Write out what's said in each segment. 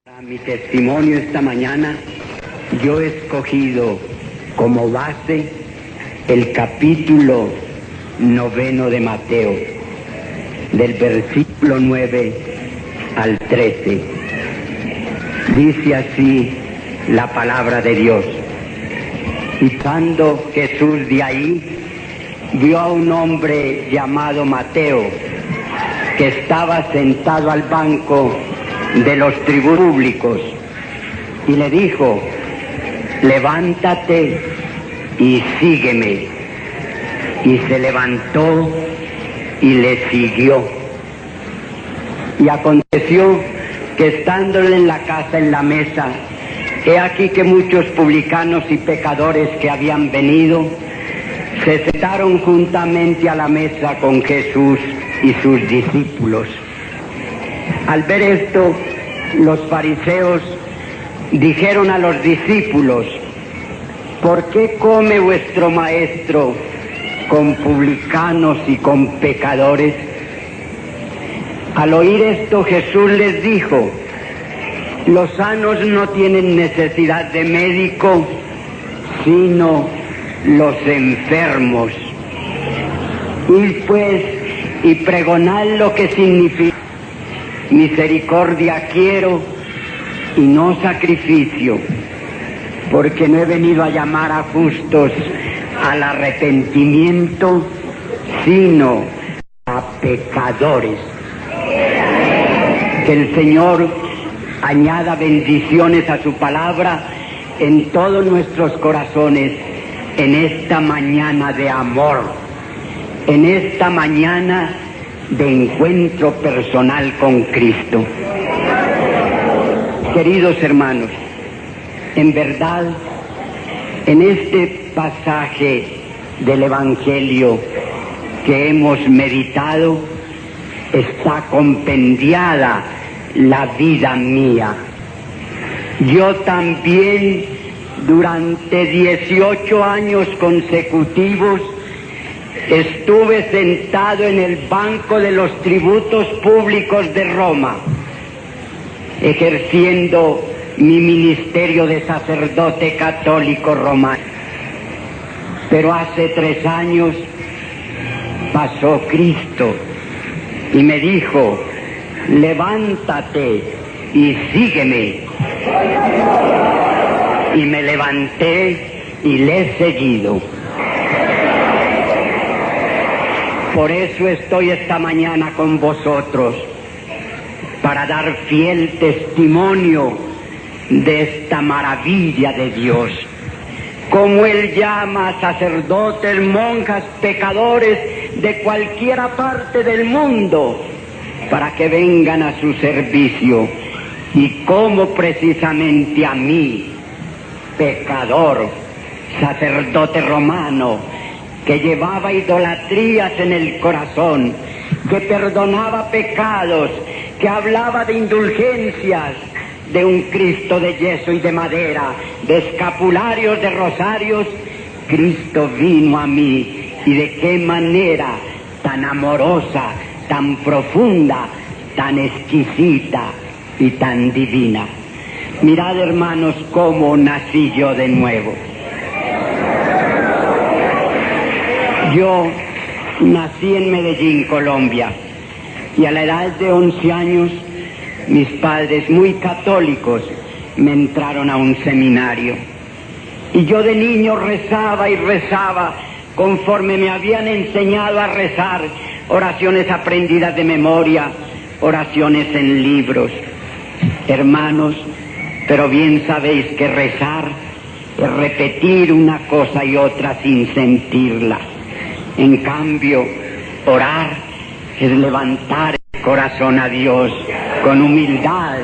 Para mi testimonio esta mañana, yo he escogido como base el capítulo 9 de Mateo, del versículo 9 al 13. Dice así la palabra de Dios. Y pasando Jesús de ahí, vio a un hombre llamado Mateo, que estaba sentado al banco de los tributos públicos, y le dijo: levántate y sígueme. Y se levantó y le siguió. Y aconteció que estándole en la casa, en la mesa, he aquí que muchos publicanos y pecadores que habían venido se sentaron juntamente a la mesa con Jesús y sus discípulos. Al ver esto, los fariseos dijeron a los discípulos: ¿por qué come vuestro maestro con publicanos y con pecadores? Al oír esto, Jesús les dijo: los sanos no tienen necesidad de médico, sino los enfermos. Id pues y pregonad lo que significa: misericordia quiero y no sacrificio, porque no he venido a llamar a justos al arrepentimiento, sino a pecadores. Que el Señor añada bendiciones a su palabra en todos nuestros corazones en esta mañana de amor, en esta mañana de encuentro personal con Cristo. Queridos hermanos, en verdad, en este pasaje del Evangelio que hemos meditado, está compendiada la vida mía. Yo también, durante 18 años consecutivos, estuve sentado en el banco de los tributos públicos de Roma, ejerciendo mi ministerio de sacerdote católico romano. Pero hace 3 años pasó Cristo y me dijo: levántate y sígueme. Y me levanté y le he seguido. Por eso estoy esta mañana con vosotros, para dar fiel testimonio de esta maravilla de Dios. Como Él llama a sacerdotes, monjas, pecadores de cualquiera parte del mundo para que vengan a su servicio. Y como precisamente a mí, pecador, sacerdote romano, que llevaba idolatrías en el corazón, que perdonaba pecados, que hablaba de indulgencias, de un Cristo de yeso y de madera, de escapularios, de rosarios, Cristo vino a mí. Y de qué manera tan amorosa, tan profunda, tan exquisita y tan divina. Mirad, hermanos, cómo nací yo de nuevo. Yo nací en Medellín, Colombia, y a la edad de 11 años, mis padres, muy católicos, me entraron a un seminario. Y yo de niño rezaba y rezaba, conforme me habían enseñado a rezar, oraciones aprendidas de memoria, oraciones en libros. Hermanos, pero bien sabéis que rezar es repetir una cosa y otra sin sentirla. En cambio, orar es levantar el corazón a Dios con humildad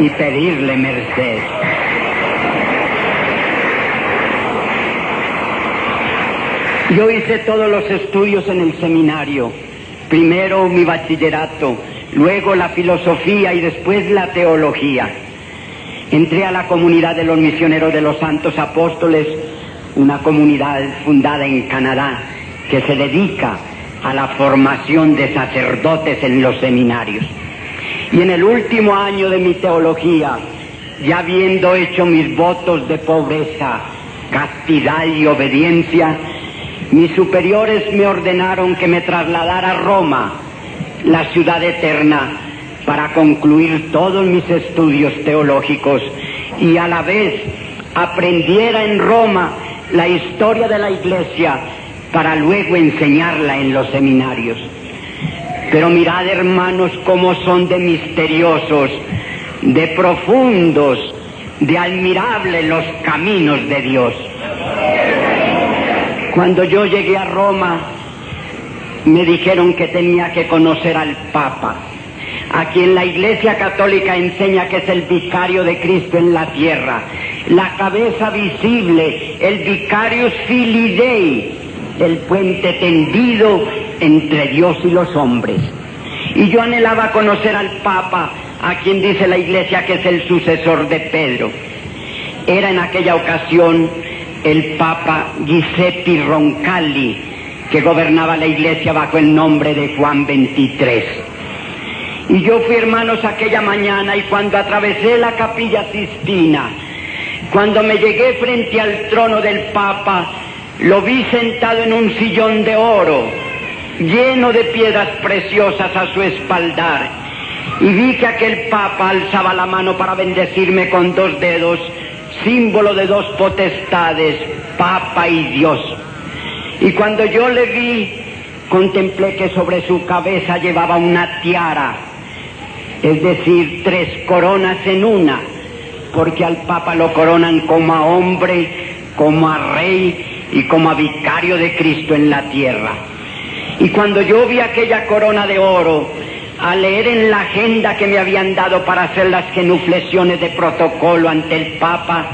y pedirle merced. Yo hice todos los estudios en el seminario. Primero mi bachillerato, luego la filosofía y después la teología. Entré a la comunidad de los misioneros de los Santos Apóstoles, una comunidad fundada en Canadá que se dedica a la formación de sacerdotes en los seminarios. Y en el último año de mi teología, ya habiendo hecho mis votos de pobreza, castidad y obediencia, mis superiores me ordenaron que me trasladara a Roma, la ciudad eterna, para concluir todos mis estudios teológicos y a la vez aprendiera en Roma la historia de la Iglesia para luego enseñarla en los seminarios. Pero mirad, hermanos, cómo son de misteriosos, de profundos, de admirables los caminos de Dios. Cuando yo llegué a Roma, me dijeron que tenía que conocer al Papa, a quien la Iglesia Católica enseña que es el vicario de Cristo en la tierra, la cabeza visible, el vicarius filii Dei, el puente tendido entre Dios y los hombres. Y yo anhelaba conocer al Papa, a quien dice la Iglesia que es el sucesor de Pedro. Era en aquella ocasión el Papa Giuseppe Roncalli, que gobernaba la Iglesia bajo el nombre de Juan XXIII. Y yo fui, hermanos, aquella mañana, y cuando atravesé la Capilla Sistina, cuando me llegué frente al trono del Papa, lo vi sentado en un sillón de oro, lleno de piedras preciosas a su espaldar, y vi que aquel Papa alzaba la mano para bendecirme con 2 dedos, símbolo de 2 potestades, Papa y Dios. Y cuando yo le vi, contemplé que sobre su cabeza llevaba una tiara, es decir, 3 coronas en una, porque al Papa lo coronan como a hombre, como a rey y como a vicario de Cristo en la tierra. Y cuando yo vi aquella corona de oro, al leer en la agenda que me habían dado para hacer las genuflexiones de protocolo ante el Papa,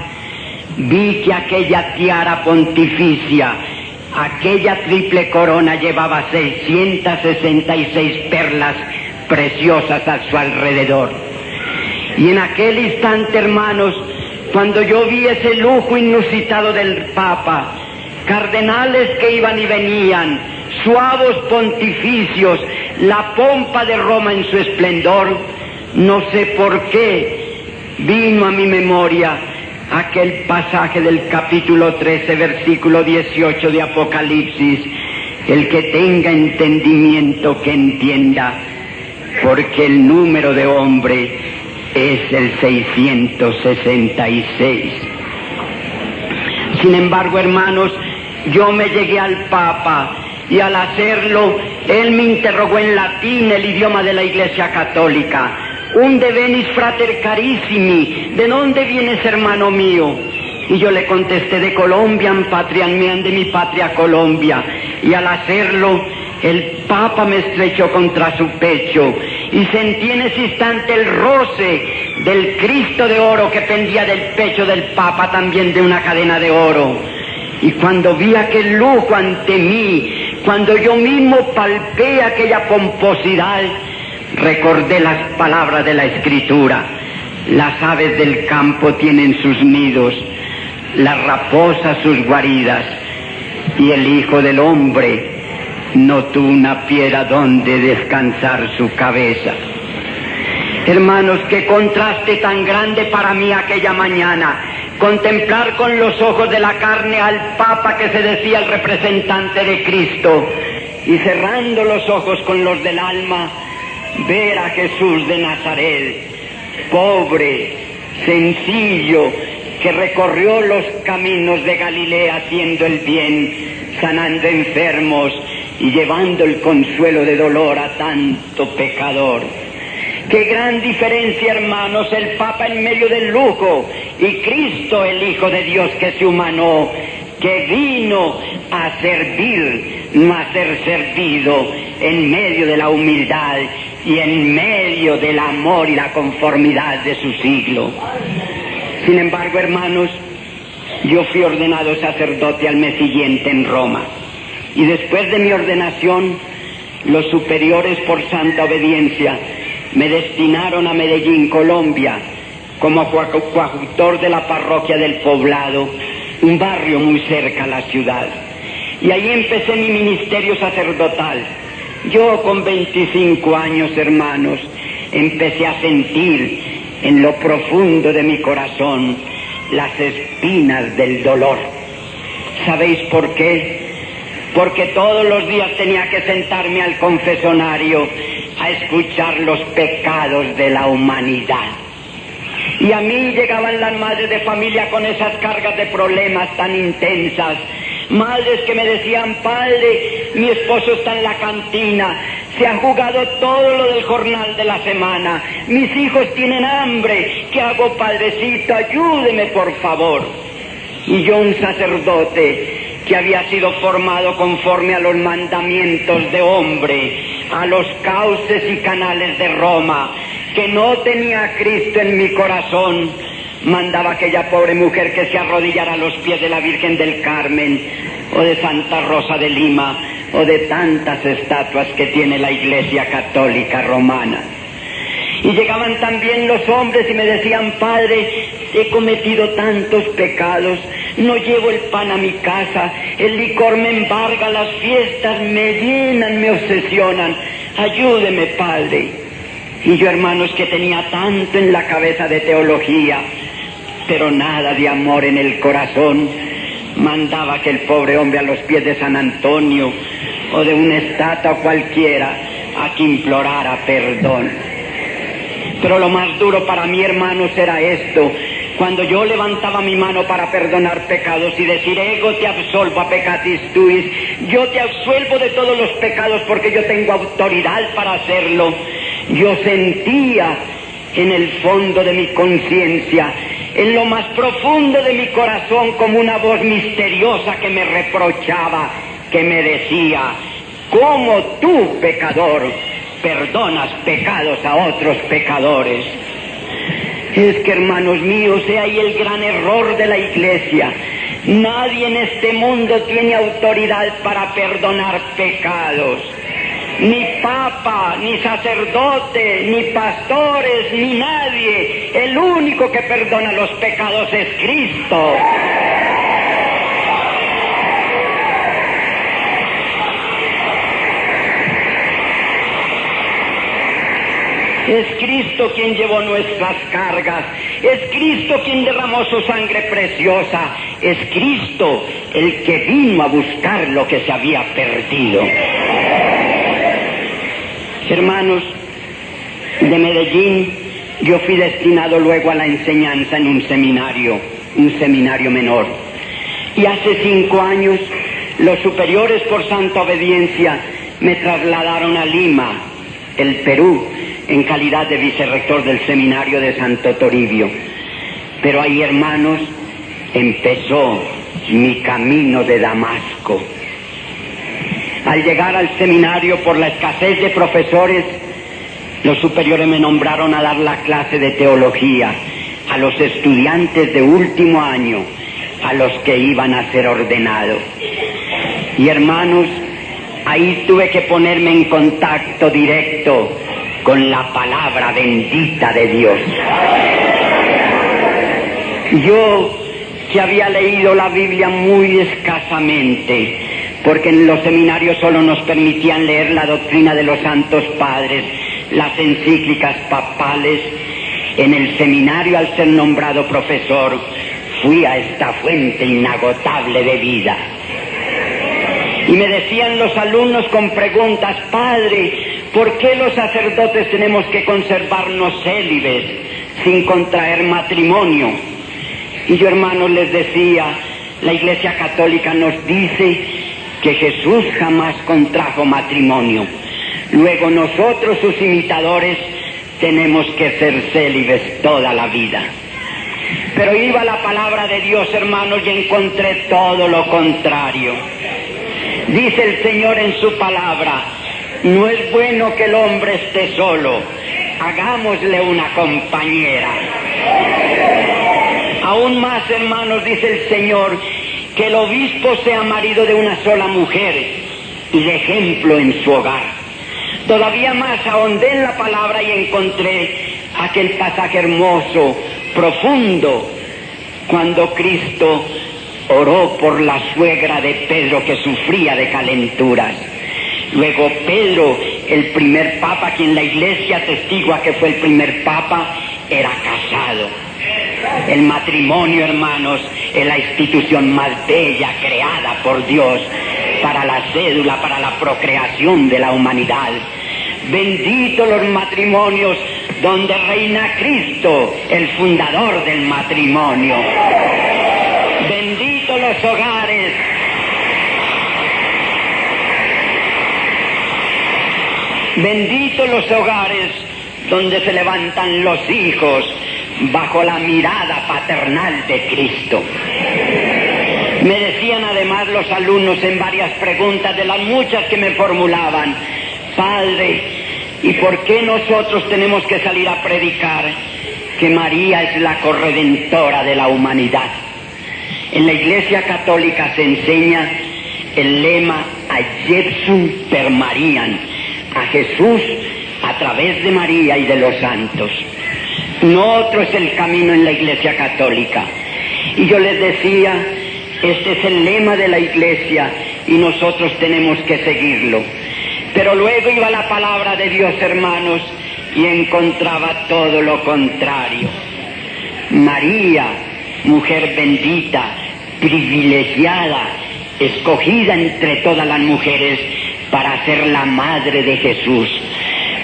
vi que aquella tiara pontificia, aquella triple corona, llevaba 666 perlas preciosas a su alrededor. Y en aquel instante, hermanos, cuando yo vi ese lujo inusitado del Papa, cardenales que iban y venían, suavos pontificios, la pompa de Roma en su esplendor, no sé por qué vino a mi memoria aquel pasaje del capítulo 13, versículo 18 de Apocalipsis: el que tenga entendimiento que entienda, porque el número de hombre es el 666. Sin embargo, hermanos, yo me llegué al Papa, y al hacerlo, él me interrogó en latín, el idioma de la Iglesia Católica: «Unde venis, frater carissimi?» ¿De dónde vienes, hermano mío? Y yo le contesté: «De Colombia, patriam meam», de mi patria Colombia. Y al hacerlo, el Papa me estrechó contra su pecho, y sentí en ese instante el roce del Cristo de oro que pendía del pecho del Papa, también de una cadena de oro. Y cuando vi aquel lujo ante mí, cuando yo mismo palpé aquella pomposidad, recordé las palabras de la Escritura: las aves del campo tienen sus nidos, las raposas sus guaridas, y el Hijo del Hombre no tuvo una piedra donde descansar su cabeza. Hermanos, qué contraste tan grande para mí aquella mañana, contemplar con los ojos de la carne al Papa que se decía el representante de Cristo, y cerrando los ojos con los del alma, ver a Jesús de Nazaret, pobre, sencillo, que recorrió los caminos de Galilea haciendo el bien, sanando enfermos y llevando el consuelo de dolor a tanto pecador. Qué gran diferencia, hermanos, el Papa en medio del lujo, y Cristo, el Hijo de Dios que se humanó, que vino a servir, no a ser servido, en medio de la humildad y en medio del amor y la conformidad de su siglo. Sin embargo, hermanos, yo fui ordenado sacerdote al mes siguiente en Roma, y después de mi ordenación, los superiores, por santa obediencia, me destinaron a Medellín, Colombia, como coadjutor de la parroquia del Poblado, un barrio muy cerca a la ciudad. Y ahí empecé mi ministerio sacerdotal. Yo con 25 años, hermanos, empecé a sentir en lo profundo de mi corazón las espinas del dolor. ¿Sabéis por qué? Porque todos los días tenía que sentarme al confesionario a escuchar los pecados de la humanidad. Y a mí llegaban las madres de familia con esas cargas de problemas tan intensas. Madres que me decían: padre, mi esposo está en la cantina, se ha jugado todo lo del jornal de la semana, mis hijos tienen hambre, ¿qué hago, padrecito? Ayúdeme, por favor. Y yo, un sacerdote que había sido formado conforme a los mandamientos de hombre, a los cauces y canales de Roma, que no tenía a Cristo en mi corazón, mandaba a aquella pobre mujer que se arrodillara a los pies de la Virgen del Carmen, o de Santa Rosa de Lima, o de tantas estatuas que tiene la Iglesia Católica Romana. Y llegaban también los hombres y me decían: padre, he cometido tantos pecados, no llevo el pan a mi casa, el licor me embarga, las fiestas me llenan, me obsesionan, ayúdeme, padre. Y yo, hermanos, que tenía tanto en la cabeza de teología, pero nada de amor en el corazón, mandaba a aquel pobre hombre a los pies de San Antonio o de una estatua cualquiera a que implorara perdón. Pero lo más duro para mí, hermanos, era esto: cuando yo levantaba mi mano para perdonar pecados y decir: ego te absolvo a peccatis tuis, yo te absuelvo de todos los pecados porque yo tengo autoridad para hacerlo, yo sentía en el fondo de mi conciencia, en lo más profundo de mi corazón, como una voz misteriosa que me reprochaba, que me decía: ¿cómo tú, pecador, perdonas pecados a otros pecadores? Es que, hermanos míos, he ahí el gran error de la Iglesia. Nadie en este mundo tiene autoridad para perdonar pecados. Ni papa, ni sacerdote, ni pastores, ni nadie. El único que perdona los pecados es Cristo. Es Cristo quien llevó nuestras cargas, es Cristo quien derramó su sangre preciosa, es Cristo el que vino a buscar lo que se había perdido. Hermanos, de Medellín yo fui destinado luego a la enseñanza en un seminario menor. Y hace 5 años los superiores, por santa obediencia, me trasladaron a Lima, el Perú, en calidad de vicerrector del seminario de Santo Toribio. Pero ahí, hermanos, empezó mi camino de Damasco. Al llegar al seminario, por la escasez de profesores, los superiores me nombraron a dar la clase de teología a los estudiantes de último año, a los que iban a ser ordenados. Y, hermanos, ahí tuve que ponerme en contacto directo con la palabra bendita de Dios. Yo, que había leído la Biblia muy escasamente, porque en los seminarios solo nos permitían leer la doctrina de los santos padres, las encíclicas papales, en el seminario, al ser nombrado profesor, fui a esta fuente inagotable de vida. Y me decían los alumnos con preguntas: padre, ¿por qué los sacerdotes tenemos que conservarnos célibes sin contraer matrimonio? Y yo, hermanos, les decía: la Iglesia Católica nos dice que Jesús jamás contrajo matrimonio. Luego nosotros, sus imitadores, tenemos que ser célibes toda la vida. Pero iba la palabra de Dios, hermanos, y encontré todo lo contrario. Dice el Señor en su palabra: no es bueno que el hombre esté solo, hagámosle una compañera. Aún más, hermanos, dice el Señor, que el obispo sea marido de una sola mujer y de ejemplo en su hogar. Todavía más ahondé en la palabra y encontré aquel pasaje hermoso, profundo, cuando Cristo oró por la suegra de Pedro, que sufría de calenturas. Luego Pedro, el primer papa, quien la Iglesia atestigua que fue el primer papa, era casado. El matrimonio, hermanos, es la institución más bella creada por Dios para la cédula, para la procreación de la humanidad. Benditos los matrimonios donde reina Cristo, el fundador del matrimonio. Benditos los hogares donde se levantan los hijos bajo la mirada paternal de Cristo. Me decían además los alumnos en varias preguntas de las muchas que me formulaban: Padre, ¿y por qué nosotros tenemos que salir a predicar que María es la corredentora de la humanidad? En la Iglesia Católica se enseña el lema a Jesús per Mariam, a Jesús a través de María y de los santos. No otro es el camino en la Iglesia Católica. Y yo les decía, este es el lema de la Iglesia y nosotros tenemos que seguirlo. Pero luego iba la palabra de Dios, hermanos, y encontraba todo lo contrario. María, mujer bendita, privilegiada, escogida entre todas las mujeres para ser la madre de Jesús.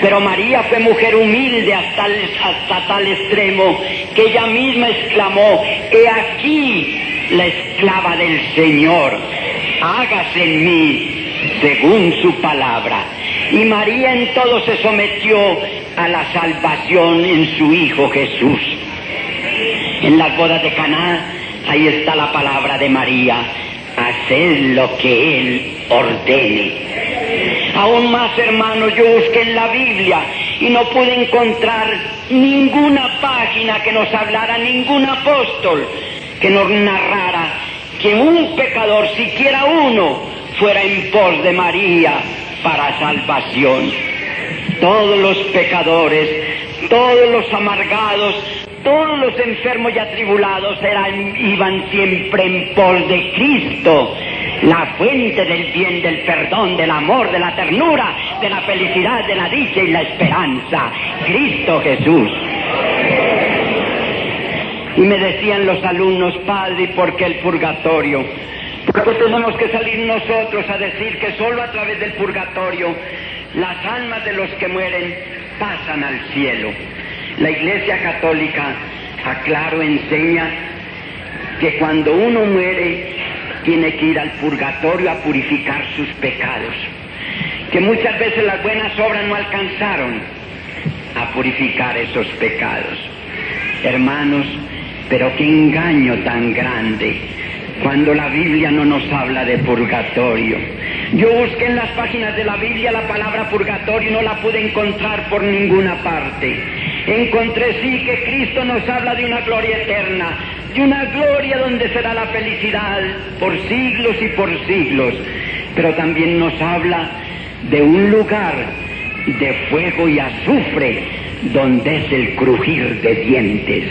Pero María fue mujer humilde hasta tal extremo que ella misma exclamó: he aquí la esclava del Señor, hágase en mí según su palabra. Y María en todo se sometió a la salvación en su Hijo Jesús. En las bodas de Caná, ahí está la palabra de María: haced lo que Él ordene. Aún más, hermanos, yo busqué en la Biblia y no pude encontrar ninguna página que nos hablara, ningún apóstol que nos narrara que un pecador, siquiera uno, fuera en pos de María para salvación. Todos los pecadores, todos los amargados, todos los enfermos y atribulados iban siempre en pos de Cristo, la fuente del bien, del perdón, del amor, de la ternura, de la felicidad, de la dicha y la esperanza, Cristo Jesús. Y me decían los alumnos: Padre, ¿por qué el purgatorio? ¿Por qué tenemos que salir nosotros a decir que solo a través del purgatorio las almas de los que mueren pasan al cielo? La Iglesia Católica, aclaro, enseña que cuando uno muere tiene que ir al purgatorio a purificar sus pecados, que muchas veces las buenas obras no alcanzaron a purificar esos pecados. Hermanos, pero qué engaño tan grande cuando la Biblia no nos habla de purgatorio. Yo busqué en las páginas de la Biblia la palabra purgatorio y no la pude encontrar por ninguna parte. Encontré sí que Cristo nos habla de una gloria eterna, de una gloria donde será la felicidad por siglos y por siglos, pero también nos habla de un lugar de fuego y azufre donde es el crujir de dientes.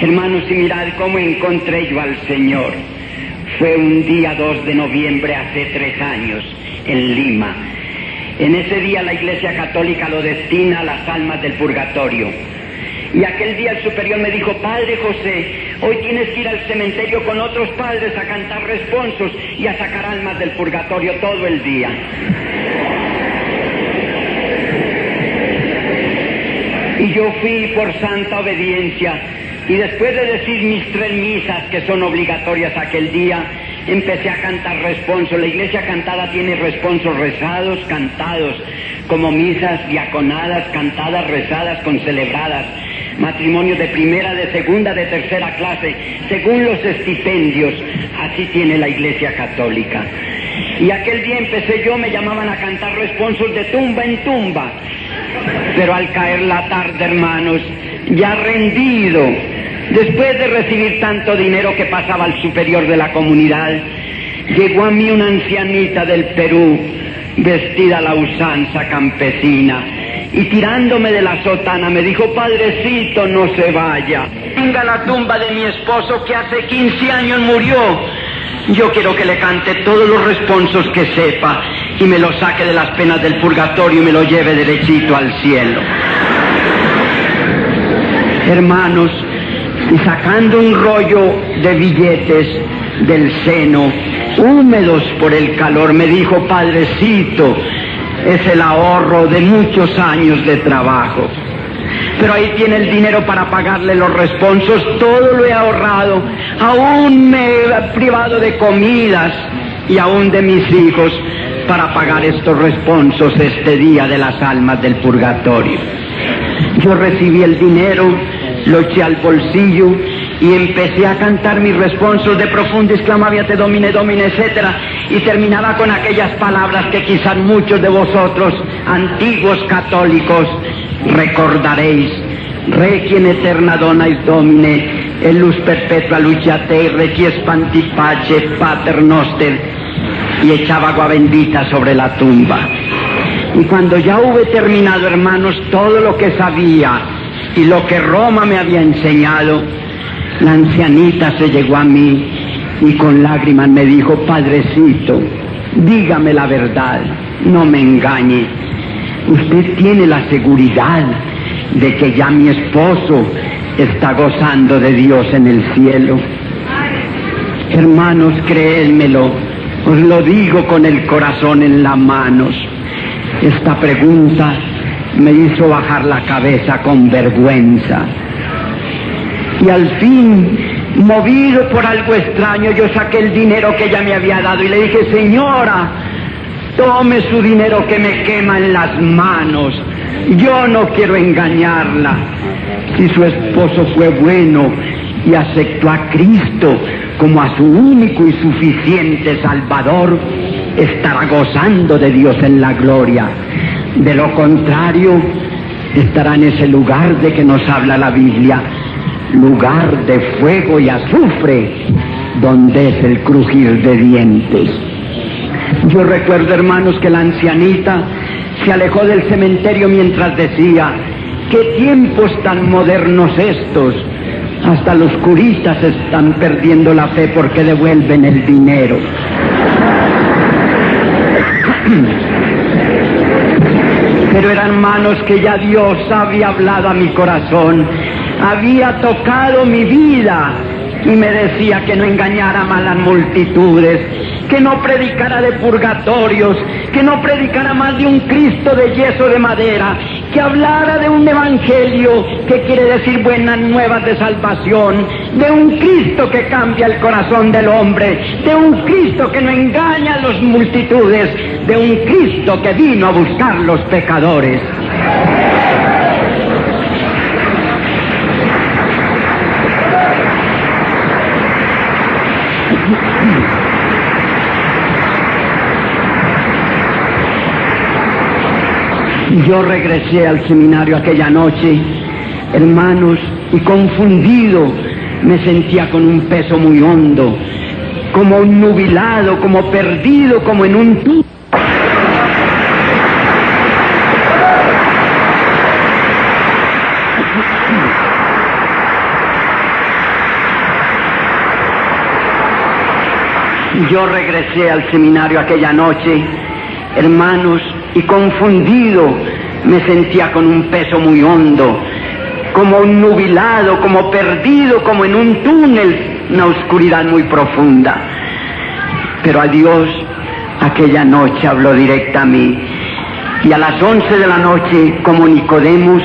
Hermanos, y mirad cómo encontré yo al Señor. Fue un día 2 de noviembre hace 3 años en Lima. En ese día la Iglesia Católica lo destina a las almas del purgatorio. Y aquel día el superior me dijo: Padre José, hoy tienes que ir al cementerio con otros padres a cantar responsos y a sacar almas del purgatorio todo el día. Y yo fui por santa obediencia, y después de decir mis 3 misas que son obligatorias aquel día, empecé a cantar responsos. La Iglesia cantada tiene responsos rezados, cantados, como misas diaconadas, cantadas, rezadas, concelebradas, matrimonios de primera, de segunda, de tercera clase, según los estipendios. Así tiene la Iglesia Católica. Y aquel día empecé yo, me llamaban a cantar responsos de tumba en tumba. Pero al caer la tarde, hermanos, ya rendido, después de recibir tanto dinero que pasaba al superior de la comunidad, llegó a mí una ancianita del Perú, vestida a la usanza campesina, y tirándome de la sotana me dijo: Padrecito, no se vaya, venga a la tumba de mi esposo que hace 15 años murió. Yo quiero que le cante todos los responsos que sepa y me lo saque de las penas del purgatorio y me lo lleve derechito al cielo. Hermanos, y sacando un rollo de billetes del seno, húmedos por el calor, me dijo: padrecito, es el ahorro de muchos años de trabajo. Pero ahí tiene el dinero para pagarle los responsos, todo lo he ahorrado, aún me he privado de comidas y aún de mis hijos para pagar estos responsos este día de las almas del purgatorio. Yo recibí el dinero, lo eché al bolsillo y empecé a cantar mis responsos de profundis clamaviate domine domine, etc. Y terminaba con aquellas palabras que quizás muchos de vosotros, antiguos católicos, recordaréis: requiem eterna donais domine, el luz perpetua luciate, requies pantipace pater noster, y echaba agua bendita sobre la tumba. Y cuando ya hube terminado, hermanos, todo lo que sabía y lo que Roma me había enseñado, la ancianita se llegó a mí y con lágrimas me dijo: padrecito, dígame la verdad, no me engañe. Usted tiene la seguridad de que ya mi esposo está gozando de Dios en el cielo. Hermanos, créanmelo, os lo digo con el corazón en las manos. Esta pregunta me hizo bajar la cabeza con vergüenza. Y al fin, movido por algo extraño, yo saqué el dinero que ella me había dado y le dije: señora, tome su dinero que me quema en las manos. Yo no quiero engañarla. Si su esposo fue bueno y aceptó a Cristo como a su único y suficiente Salvador, estará gozando de Dios en la gloria. De lo contrario, estará en ese lugar de que nos habla la Biblia, lugar de fuego y azufre, donde es el crujir de dientes. Yo recuerdo, hermanos, que la ancianita se alejó del cementerio mientras decía: ¿qué tiempos tan modernos estos? Hasta los curistas están perdiendo la fe porque devuelven el dinero. Pero eran hermanos que ya Dios había hablado a mi corazón, había tocado mi vida y me decía que no engañara más las multitudes, que no predicara de purgatorios, que no predicara más de un Cristo de yeso de madera, que hablara de un evangelio que quiere decir buenas nuevas de salvación, de un Cristo que cambia el corazón del hombre, de un Cristo que no engaña a las multitudes, de un Cristo que vino a buscar los pecadores. Yo regresé al seminario aquella noche, hermanos, y confundido me sentía con un peso muy hondo, como un nubilado, como perdido, como en un túnel. Yo regresé al seminario aquella noche, hermanos, y confundido me sentía con un peso muy hondo, como un nubilado, como perdido, como en un túnel, una oscuridad muy profunda. Pero a Dios aquella noche habló directa a mí, y a las 11 de la noche, como Nicodemus,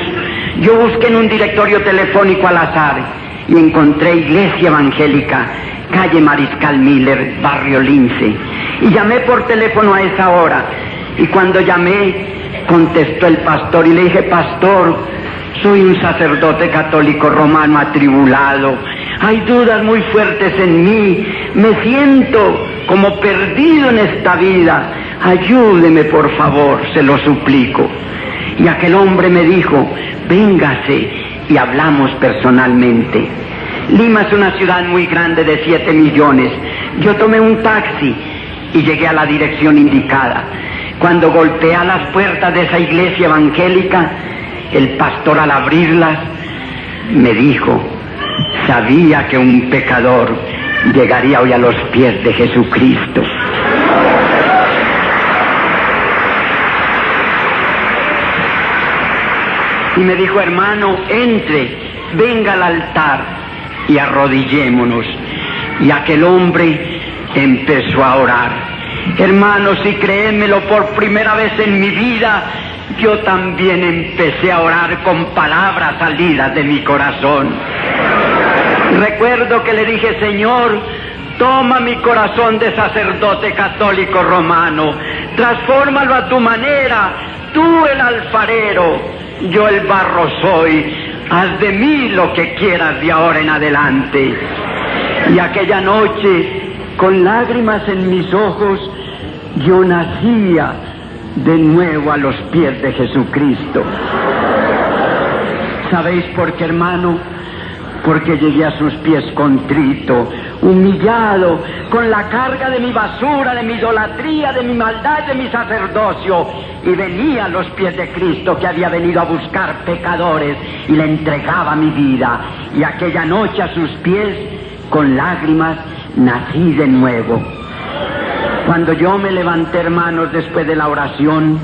yo busqué en un directorio telefónico al azar y encontré Iglesia Evangélica, calle Mariscal Miller, barrio Lince, y llamé por teléfono a esa hora. Y cuando llamé, contestó el pastor y le dije: pastor, soy un sacerdote católico romano atribulado, hay dudas muy fuertes en mí, me siento como perdido en esta vida, ayúdeme por favor, se lo suplico. Y aquel hombre me dijo: véngase y hablamos personalmente. Lima es una ciudad muy grande de 7 millones. Yo tomé un taxi y llegué a la dirección indicada. Cuando golpeé a las puertas de esa iglesia evangélica, el pastor, al abrirlas, me dijo: sabía que un pecador llegaría hoy a los pies de Jesucristo. y me dijo: hermano, entre, venga al altar y arrodillémonos. Y aquel hombre empezó a orar. Hermanos, y créemelo, por primera vez en mi vida, yo también empecé a orar con palabras salidas de mi corazón. Recuerdo que le dije: Señor, toma mi corazón de sacerdote católico romano, transfórmalo a tu manera, tú el alfarero, yo el barro soy, haz de mí lo que quieras de ahora en adelante. Y aquella noche, con lágrimas en mis ojos, yo nacía de nuevo a los pies de Jesucristo. ¿Sabéis por qué, hermano? Porque llegué a sus pies contrito, humillado, con la carga de mi basura, de mi idolatría, de mi maldad, de mi sacerdocio, y venía a los pies de Cristo, que había venido a buscar pecadores, y le entregaba mi vida. Y aquella noche a sus pies, con lágrimas, nací de nuevo. Cuando yo me levanté, hermanos, después de la oración,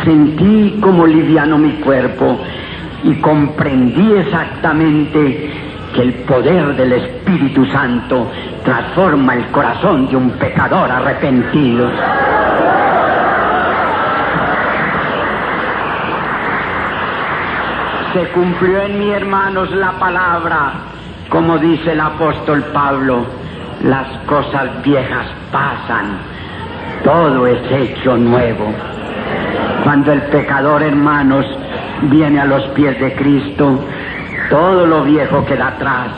sentí como liviano mi cuerpo y comprendí exactamente que el poder del Espíritu Santo transforma el corazón de un pecador arrepentido. Se cumplió en mí, hermanos, la palabra, como dice el apóstol Pablo: las cosas viejas pasan, todo es hecho nuevo. Cuando el pecador, hermanos, viene a los pies de Cristo, todo lo viejo queda atrás.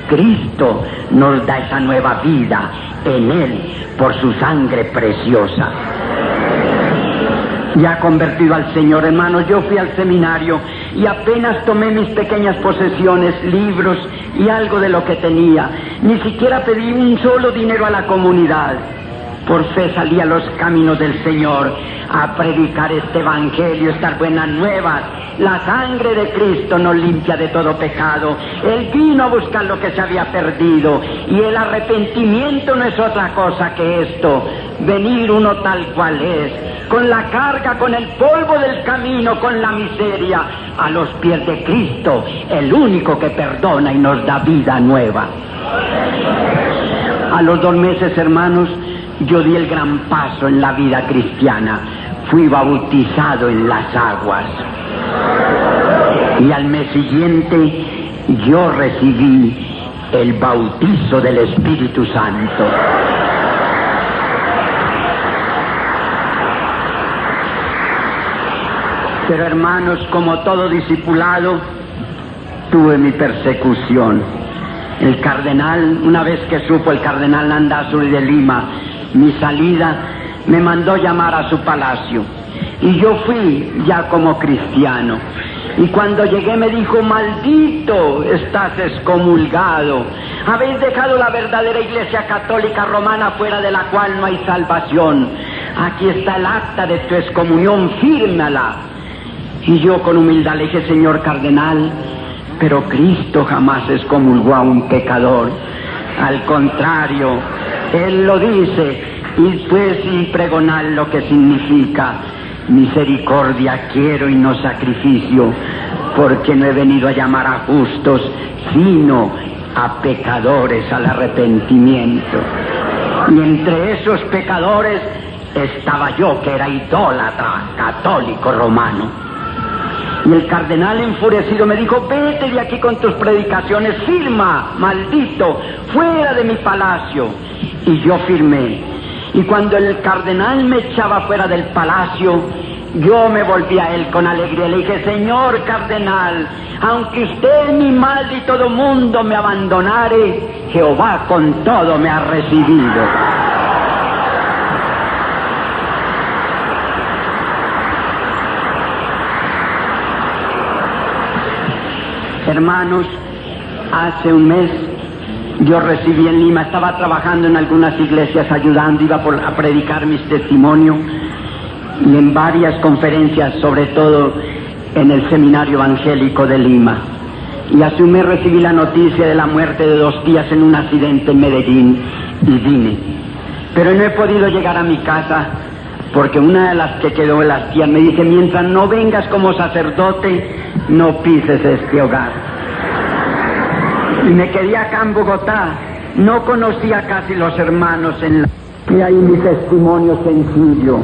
Cristo nos da esa nueva vida en Él por su sangre preciosa. Ya convertido al Señor, hermanos, yo fui al seminario y apenas tomé mis pequeñas posesiones, libros y algo de lo que tenía. Ni siquiera pedí un solo dinero a la comunidad. Por fe salí a los caminos del Señor a predicar este evangelio, estas buenas nuevas. La sangre de Cristo nos limpia de todo pecado. Él vino a buscar lo que se había perdido, y el arrepentimiento no es otra cosa que esto: venir uno tal cual es, con la carga, con el polvo del camino, con la miseria, a los pies de Cristo, el único que perdona y nos da vida nueva. A los 2 meses, hermanos, yo di el gran paso en la vida cristiana. Fui bautizado en las aguas. Y al mes siguiente yo recibí el bautizo del Espíritu Santo. Pero, hermanos, como todo discipulado, tuve mi persecución. El cardenal, una vez que supo el cardenal Landázuri de Lima mi salida, me mandó llamar a su palacio. Y yo fui ya como cristiano. Y cuando llegué me dijo: maldito, estás excomulgado. Habéis dejado la verdadera Iglesia Católica Romana, fuera de la cual no hay salvación. Aquí está el acta de tu excomunión, fírmala. Y yo con humildad le dije: señor cardenal, pero Cristo jamás excomulgó a un pecador. Al contrario, Él lo dice, y fue sin pregonar lo que significa: misericordia quiero y no sacrificio, porque no he venido a llamar a justos, sino a pecadores al arrepentimiento. Y entre esos pecadores estaba yo, que era idólatra católico romano. Y el cardenal, enfurecido, me dijo: vete de aquí con tus predicaciones, firma, maldito, fuera de mi palacio. Y yo firmé. Y cuando el cardenal me echaba fuera del palacio, yo me volví a él con alegría. Le dije: señor cardenal, aunque usted, mi madre y todo mundo me abandonare, Jehová con todo me ha recibido. Hermanos, hace un mes yo recibí en Lima, estaba trabajando en algunas iglesias ayudando, iba a predicar mis testimonios, y en varias conferencias, sobre todo en el Seminario Evangélico de Lima. Y hace un mes recibí la noticia de la muerte de 2 tías en un accidente en Medellín, y vine. Pero no he podido llegar a mi casa, porque una de las que quedó de las tías me dice: mientras no vengas como sacerdote, no pises este hogar. Y me quedé acá en Bogotá, no conocía casi los hermanos en la... Y ahí mi testimonio sencillo,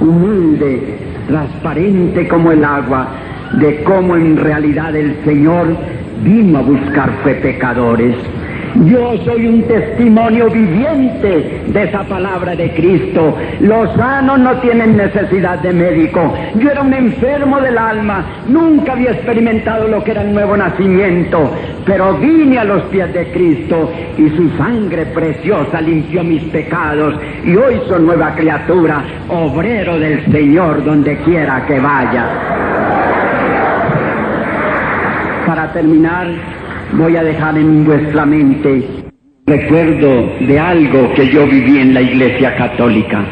humilde, transparente como el agua, de cómo en realidad el Señor vino a buscar fue pecadores. Yo soy un testimonio viviente de esa palabra de Cristo. Los sanos no tienen necesidad de médico. Yo era un enfermo del alma, nunca había experimentado lo que era el nuevo nacimiento, pero vine a los pies de Cristo y su sangre preciosa limpió mis pecados y hoy soy nueva criatura, obrero del Señor donde quiera que vaya. Para terminar, voy a dejar en vuestra mente recuerdo de algo que yo viví en la Iglesia Católica.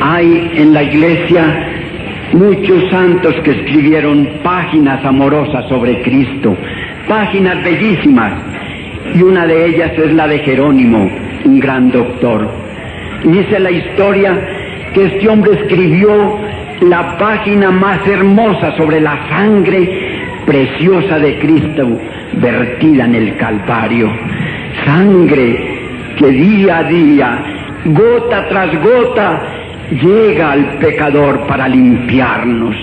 Hay en la Iglesia muchos santos que escribieron páginas amorosas sobre Cristo, páginas bellísimas, y una de ellas es la de Jerónimo, un gran doctor. Dice la historia que este hombre escribió la página más hermosa sobre la sangre preciosa de Cristo vertida en el Calvario, sangre que día a día, gota tras gota, llega al pecador para limpiarnos.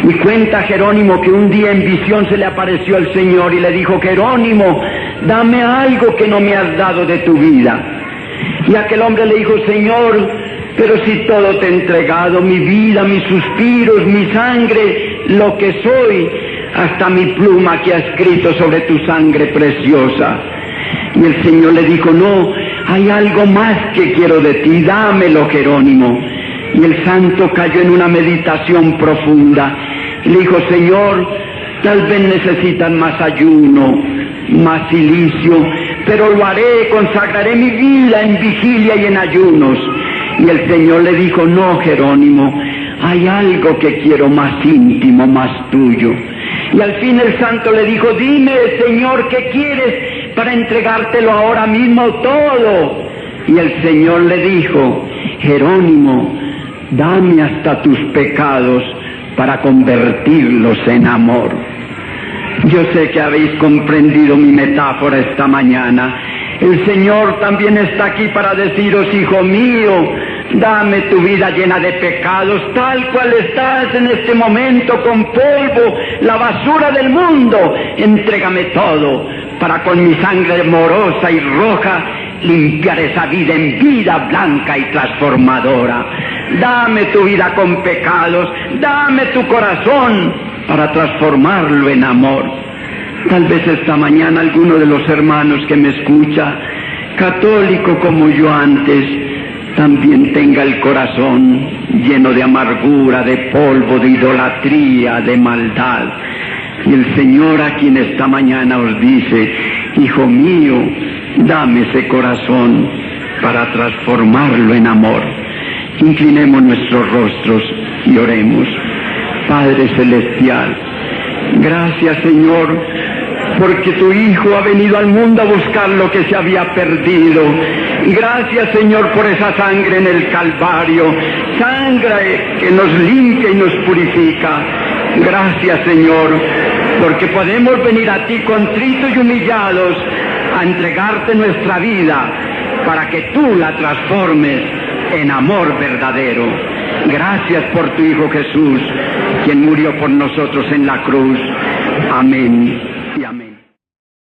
Y cuenta Jerónimo que un día en visión se le apareció el Señor y le dijo: Jerónimo, dame algo que no me has dado de tu vida. Y aquel hombre le dijo: Señor, pero si todo te he entregado, mi vida, mis suspiros, mi sangre, lo que soy, hasta mi pluma que ha escrito sobre tu sangre preciosa. Y el Señor le dijo: no, hay algo más que quiero de ti, dámelo, Jerónimo. Y el santo cayó en una meditación profunda y le dijo: Señor, tal vez necesitan más ayuno, más silicio, pero lo haré, consagraré mi vida en vigilia y en ayunos. Y el Señor le dijo: no, Jerónimo, hay algo que quiero más íntimo, más tuyo. Y al fin el santo le dijo: dime, Señor, ¿qué quieres para entregártelo ahora mismo todo? Y el Señor le dijo: Jerónimo, dame hasta tus pecados para convertirlos en amor. Yo sé que habéis comprendido mi metáfora esta mañana. El Señor también está aquí para deciros: hijo mío, dame tu vida llena de pecados, tal cual estás en este momento, con polvo, la basura del mundo. Entrégame todo, para con mi sangre morosa y roja limpiar esa vida en vida blanca y transformadora. Dame tu vida con pecados, dame tu corazón para transformarlo en amor. Tal vez esta mañana alguno de los hermanos que me escucha, católico como yo antes, también tenga el corazón lleno de amargura, de polvo, de idolatría, de maldad. Y el Señor a quien esta mañana os dice: hijo mío, dame ese corazón para transformarlo en amor. Inclinemos nuestros rostros y oremos. Padre Celestial, gracias, Señor, porque tu Hijo ha venido al mundo a buscar lo que se había perdido. Gracias, Señor, por esa sangre en el Calvario, sangre que nos limpia y nos purifica. Gracias, Señor, porque podemos venir a ti contritos y humillados a entregarte nuestra vida para que tú la transformes en amor verdadero. Gracias por tu Hijo Jesús, quien murió por nosotros en la cruz. Amén.